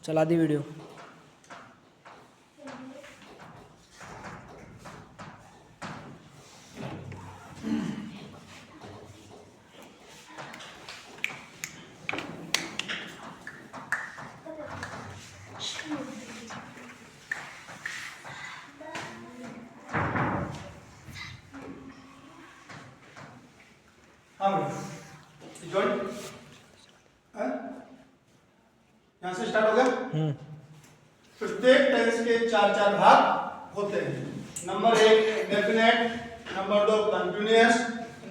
चला दी वीडियो। हाँ जॉइंट यहाँ से स्टार्ट हो गया। प्रत्येक टेंस के चार चार भाग होते हैं। Number 1 indefinite, number 2 continuous,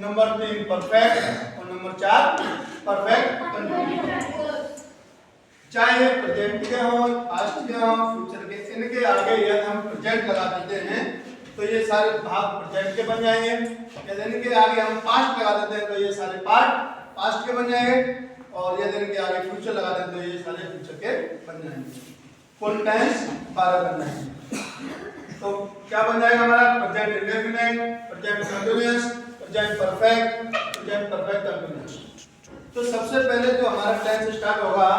number 3 perfect और नंबर 4 परफेक्ट कंटिन्यूअस। चाहे प्रेजेंट के हो, पास्ट के हो, फ्यूचर के, इनके आगे यदि हम प्रेजेंट लगा देते हैं तो ये सारे भाग प्रेजेंट के बन जाएंगे। यदि इनके आगे हम पास्ट लगा देते हैं तो ये सारे पार्ट पास्ट के बन जाएंगे, और यदि इनके आगे फ्यूचर लगा देते हैं तो ये सारे फ्यूचर के बन जाएंगे। फुल टेंस 12 बन जाएंगे। तो क्या बन जाएगा हमारा? Present indefinite, present continuous, present perfect, present perfect continuous. तो सबसे पहले जो हमारा टेंस स्टार्ट होगा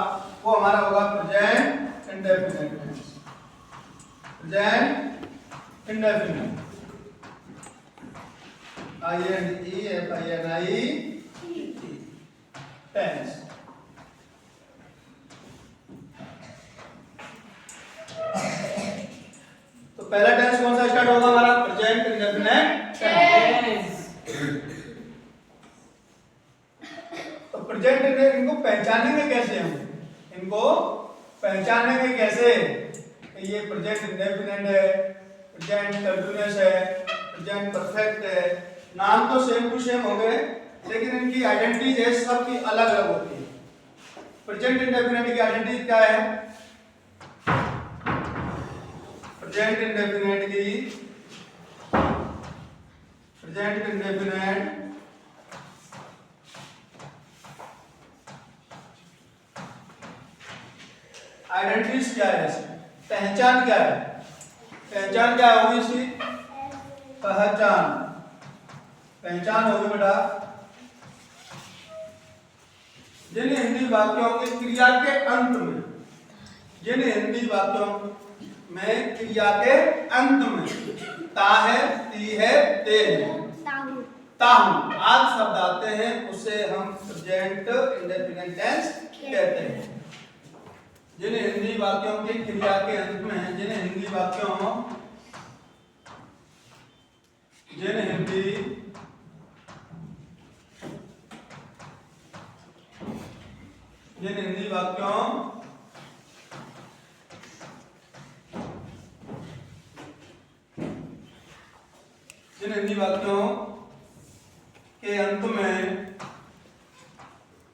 वो हमारा होगा present indefinite tense. Present indefinite, tense. तो पहला टेंस कौन सा स्टार्ट होगा हमारा? Present indefinite tense. तो प्रेजेंट इंडेफिनिट इनको पहचानेंगे कैसे हम? इनको पहचानेंगे कैसे? ये प्रेजेंट इंडेफिनिट है, प्रेजेंट कंटीन्यूअस है, प्रेजेंट परफेक्ट है। नाम तो सेम टू सेम हो गए, लेकिन इनकी आइडेंटिटी है सबकी अलग अलग होती है। प्रेजेंट इंडेफिनिट की आइडेंटिटी क्या है? प्रेजेंट इंडेफिनिट आइडेंटिटी क्या है? पहचान क्या है? पहचान क्या होगी इसकी? पहचान होगी बेटा जिन हिंदी वाक्यों के क्रिया के अंत में, जिन हिंदी वाक्यों में क्रिया के अंत में ता है, ती है, ते है, ताहू आदि शब्द आते हैं, उसे हम प्रेजेंट इंडेफिनिट टेंस कहते हैं। जिन हिंदी वाक्यों के क्रिया के अंत में, जिन हिंदी वाक्यों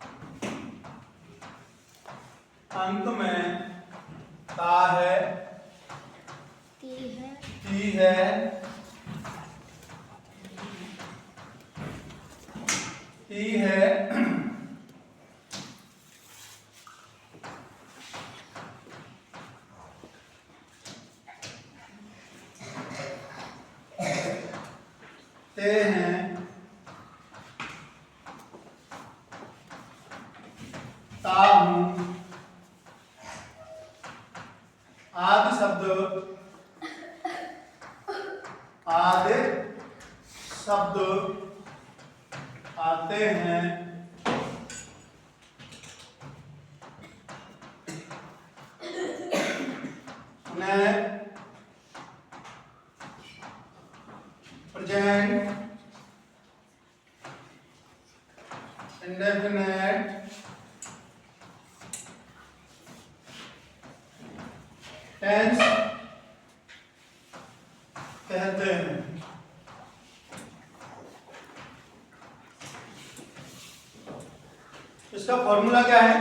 के अंत में ता है, ती है, ते हैं, ता हूं आदि शब्द आते हैं। प्रेजेंट इंडेफिनिट टेंस कहते हैं। इसका फॉर्मूला क्या है?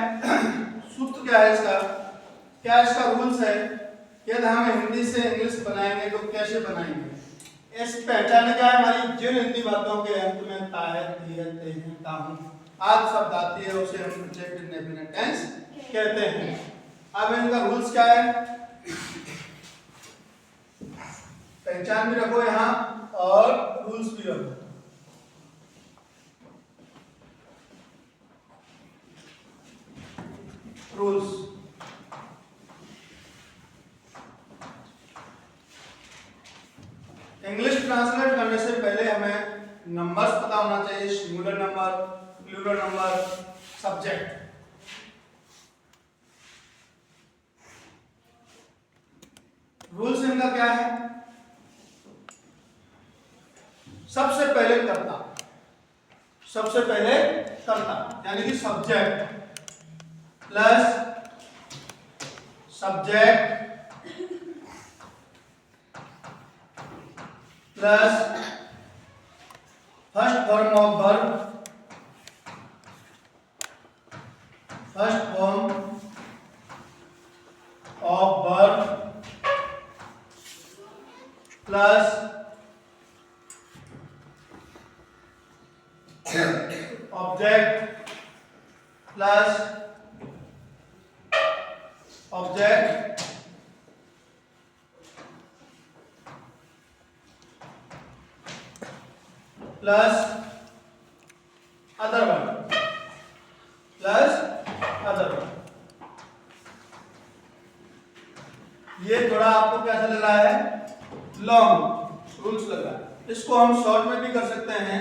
सूत्र क्या है इसका? क्या इसका रूल्स है? यदि हम हिंदी से इंग्लिश बनाएंगे तो कैसे बनाएंगे? इस पहचान क्या है हमारी? जिन हिंदी बातों के अंत में ता है, ती है, ते है, ता हूं आदि शब्द आती है, उसे हम प्रेजेंट इंडेफिनिट टेंस कहते हैं। अब इनका रूल्स क्या है? पहचान भी रखो यहाँ और रूल्स भी रखो। रूल्स इंग्लिश ट्रांसलेट करने से पहले हमें नंबर्स पता होना चाहिए, singular number, plural number, subject. Rules इनका क्या है? सबसे पहले कर्ता, सबसे पहले कर्ता यानी कि subject plus subject plus first form of verb, first form of verb plus object plus object plus other verb, plus other verb. ये थोड़ा आपको कैसा लग रहा है? लॉन्ग रूल्स लग रहा है। इसको हम शॉर्ट में भी कर सकते हैं,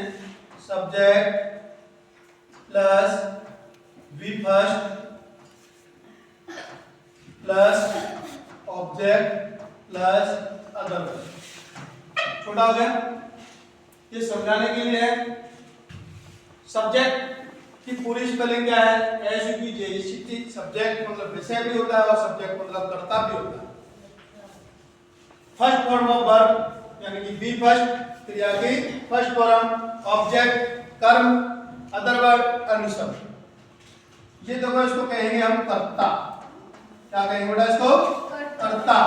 subject plus V first plus object plus other. छोटा हो गया। ये समझाने के लिए है। सब्जेक्ट की पूरी स्पेलिंग क्या है? SUBJECT। सब्जेक्ट मतलब विषय भी होता है और सब्जेक्ट मतलब कर्ता भी होता है। फर्स्ट फॉर्म ऑफ वर्ब यानी कि बी फर्स्ट क्रिया की फर्स्ट फॉर्म, ऑब्जेक्ट कर्म, अदर वर्ब अन्य शब्द। ये देखो इसको कहेंगे हम कर्ता। क्या कहेंगे बेटा इसको? कर्ता।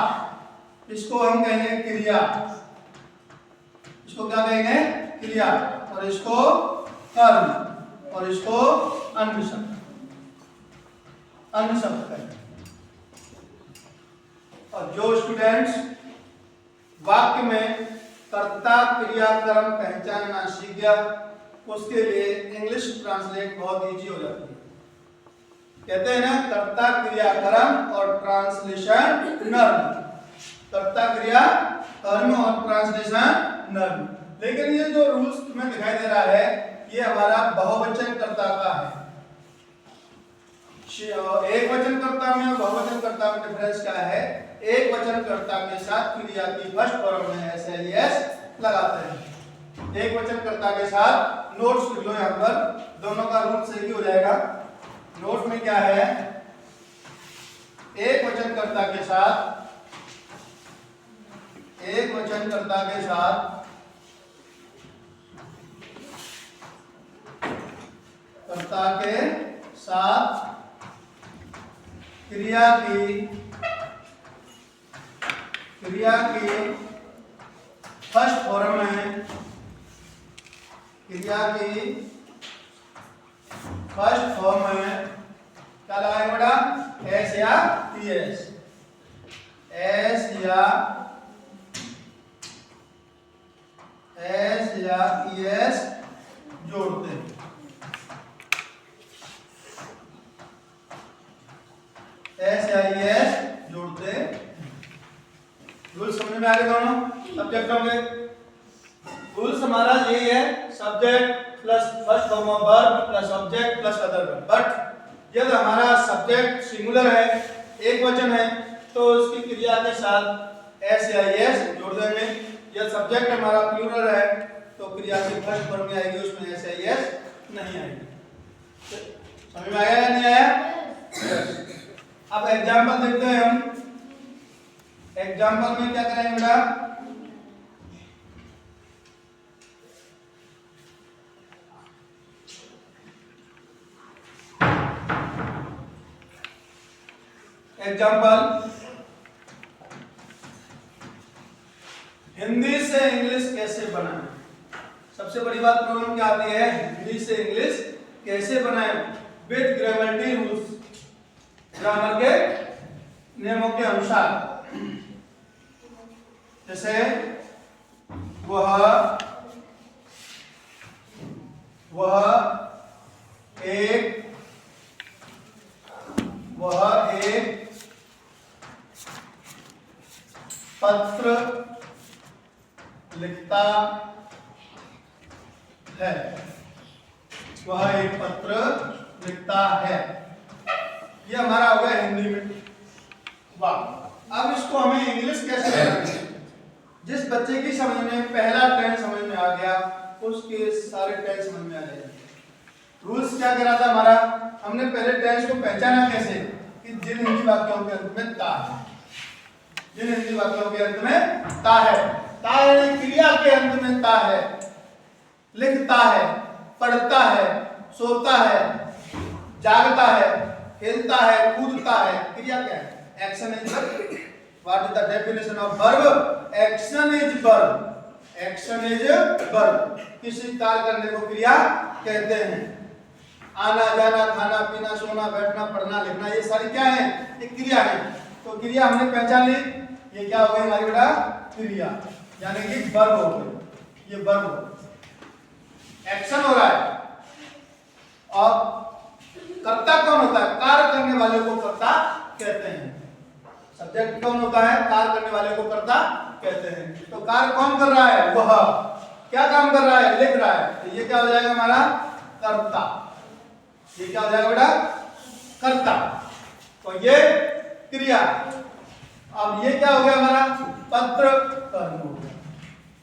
इसको हम कहेंगे क्रिया। इसको क्या कहेंगे? क्रिया। और इसको कर्म और इसको अन्य शब्द, अन्य शब्द कहेंगे। और जो स्टूडेंट्स वाक्य में कर्ता क्रिया कर्म पहचानना सीख गया उसके लिए इंग्लिश ट्रांसलेट बहुत इजी हो जाती है। कहते हैं ना कर्ता क्रिया कर्म और ट्रांसलेशन नर्म। कर्ता क्रिया कर्म और ट्रांसलेशन नर्म। लेकिन ये जो रूल्स तुम्हें दिखाई दे रहा है ये हमारा बहुवचन कर्ता का है। एक वचन कर्ता में और बहुवचन कर्ता में डिफरेंस क्या है? एक वचन कर्ता के साथ क्रिया की फर्स्ट फॉर्म में SIS लगाते हैं। एक वचन कर्ता के साथ नोट्स लिख लो यहाँ पर, दोनों का रूल सही हो जाएगा। नोट में क्या है? एक वचन कर्ता के साथ, एक वचन कर्ता के साथ कर्ता के साथ क्रिया की फर्स्ट फॉर्म में, क्रिया की फर्स्ट फॉर्म में क्या लगाएंगे बेटा? S या ES, S या ES जोड़ते हैं। S या ES जोड़ते हैं। रूल समझ में आ गए दोनों सब्जेक्टों के? रूल्स हमारा यही है, subject plus first form of verb plus object plus other verb. But यदि हमारा सब्जेक्ट सिंगुलर है, एक वचन है, तो उसकी क्रिया के साथ S या ES जोड़ देंगे। यदि सब्जेक्ट हमारा प्लूरल है तो क्रिया की फर्स्ट फॉर्म में आएगी, उसमें S या ES नहीं आएगी। समझ में आया या नहीं आया? अब एग्जाम्पल देखते हैं हम। एग्जाम्पल में क्या करेंगे बेटा? एग्जाम्पल, हिंदी से इंग्लिश कैसे बनाएं? सबसे बड़ी बात प्रॉब्लम क्या आती है? हिंदी से इंग्लिश कैसे बनाएं विद ग्रामेटिकल रूल्स, ग्रामर के नियमों के अनुसार। जैसे वह एक पत्र लिखता है, वह एक पत्र लिखता है। ये हमारा हो गया हिंदी में। वाह। अब इसको हमें इंग्लिश कैसे करेंगे? जिस बच्चे की समझ में पहला टेंस समझ में आ गया उसके सारे टेंस समझ में आ जाएंगे। रूल्स क्या करा था हमारा? हमने पहले टेंस को पहचाना कैसे कि जिन हिंदी वाक्यों के अंत में ता है, जिन हिंदी वाक्यों के अंत में ता है, ता यानी क्रिया के अंत में ता है, लिखता है, पढ़ता है, सोता है, जागता है, खेलता है, कूदता है। क्रिया क्या है? Action is verb. What is the definition of verb? Action is verb. Action is verb. किसी कार्य करने को क्रिया कहते हैं। आना जाना, खाना पीना, सोना बैठना, पढ़ना लिखना, ये सारी क्या है? ये क्रिया है। तो क्रिया हमने पहचान ली। ये क्या हो गई हमारी बेटा? क्रिया, यानी कि वर्ब हो गई। ये वर्ब हो, एक्शन हो रहा है। और कर्ता कौन होता है? कार्य करने वाले को कर्ता कहते हैं। सब्जेक्ट कौन होता है? कार्य करने वाले को कर्ता कहते हैं। तो कार्य कौन कर रहा है? वह। क्या काम कर रहा है? लिख रहा है। तो ये क्या हो जाएगा हमारा? कर्ता। ये क्या हो जाएगा बेटा? कर्ता। तो ये क्रिया। अब ये क्या हो गया हमारा? पत्र कर्म हो गया।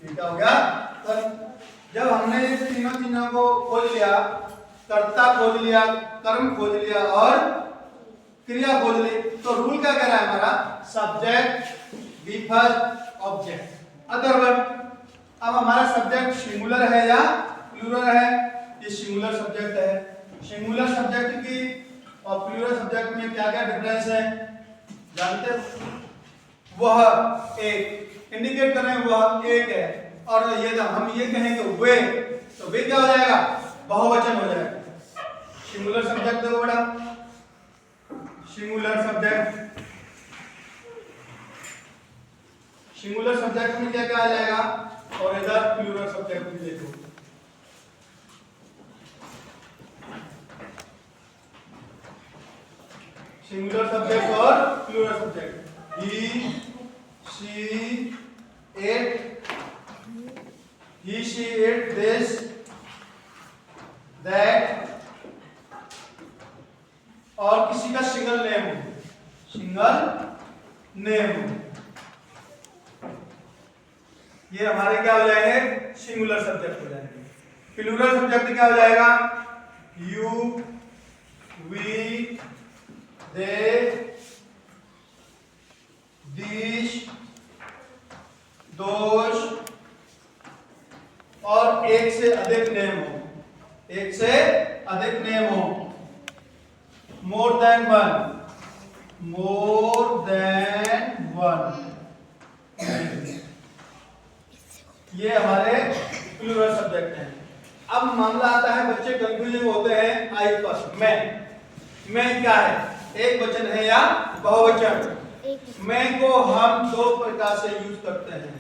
ये क्या हो गया? कर्म। जब हमने ये तीनों चीजों को खोज लिया, कर्ता खोज लिया, कर्म खोज लिया और क्रिया खोज ली, तो रूल क्या कह रहा है हमारा? Subject V first, object other verb. अब हमारा सब्जेक्ट सिंगुलर है या प्लूरल है? ये सिंगुलर सब्जेक्ट है। सिंगुलर सब्जेक्ट की और प्लूरल सब्जेक्ट में क्या क्या डिफरेंस है जानते हो? वह एक इंडिकेट कर रहे हैं, वह एक है। और ये हम ये कहेंगे वे, तो वे क्या हो जाएगा? बहुवचन हो जाएगा। सिंगुलर सब्जेक्ट देखो बेटा, सिंगुलर सब्जेक्ट, सिंगुलर सब्जेक्ट में क्या क्या आ जाएगा? और इधर प्लूरल सब्जेक्ट में देखो, सिंगुलर सब्जेक्ट और plural subject. He, she, it, he, she, it, this, that, और किसी का सिंगल नेम हो, सिंगल नेम हो, ये हमारे क्या हो जाएंगे? सिंगुलर सब्जेक्ट हो जाएंगे। प्लूरल सब्जेक्ट क्या हो जाएगा? यू, वी, दे, दिस, दोष और एक से अधिक नेम हो, एक से अधिक नेम हो, more than one, more than one, ये हमारे प्लूरल सब्जेक्ट हैं। अब मामला आता है, बच्चे कंफ्यूजिंग होते हैं आई पर। मैं क्या है? एक वचन है या बहुवचन? मैं को हम दो प्रकार से यूज करते हैं।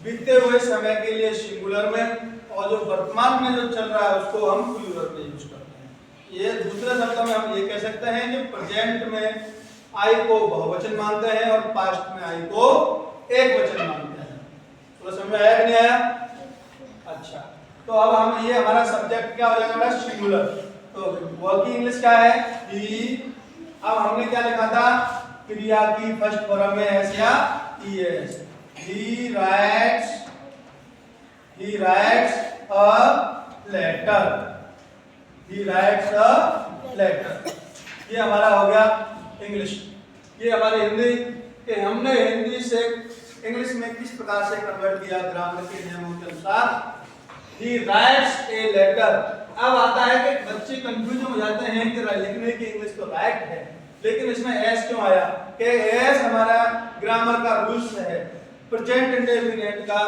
बीते हुए समय के लिए सिंगुलर में, और जो वर्तमान में जो चल रहा है उसको हम प्लूरल में यूज करते हैं। ये दूसरे शब्दों में हम ये कह सकते हैं कि प्रेजेंट में आई को बहुवचन मानते हैं और पास्ट में आई को एक वचन मानते हैं। तो समझ में आया कि नहीं आया? अच्छा, तो अब हम ये हमारा सब्जेक्ट क्या हो जाएगा? सिंगुलर। तो वर्किंग इंग्लिश क्या है? ही। अब हमने क्या लिखा था? क्रिया की फर्स्ट फॉर्म में एस या ES. He writes a letter. He writes a letter. ये हमारा हो गया इंग्लिश। ये हमारी हिंदी कि हमने हिंदी से इंग्लिश में किस प्रकार से कन्वर्ट किया ग्रामर के नियमों के अनुसार। He writes a letter। अब आता है कि बच्चे कंफ्यूज हो जाते हैं कि लिखने की इंग्लिश तो राइट है, लेकिन इसमें एस क्यों आया? कि एस हमारा ग्रामर का रूल्स है प्रेजेंट इंडेफिनिट का।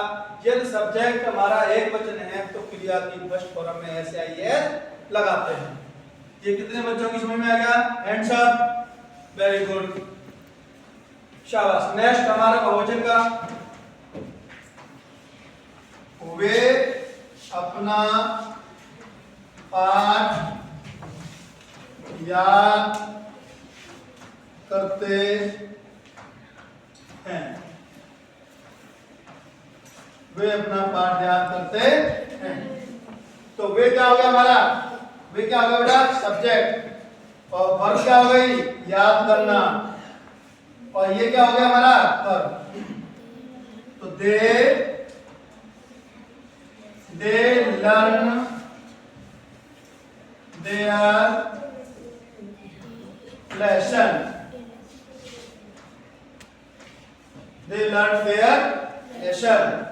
यदि सब्जेक्ट हमारा एक वचन है तो क्रिया की फर्स्ट फॉर्म में एस या एस लगाते हैं। ये कितने बच्चों की समझ में आ गया? हैंड्स अप, वेरी गुड, शाबाश। नेक्स्ट हमारा बहुवचन का, वे अपना पाठ याद करते हैं। वे अपना पाठ याद करते हैं। तो वे क्या हो गया हमारा, वे क्या हो गया बेटा सब्जेक्ट, और वर्ब क्या हो गई याद करना, और ये क्या हो गया हमारा वर्ब। तो they learn their lesson, they learn their lesson।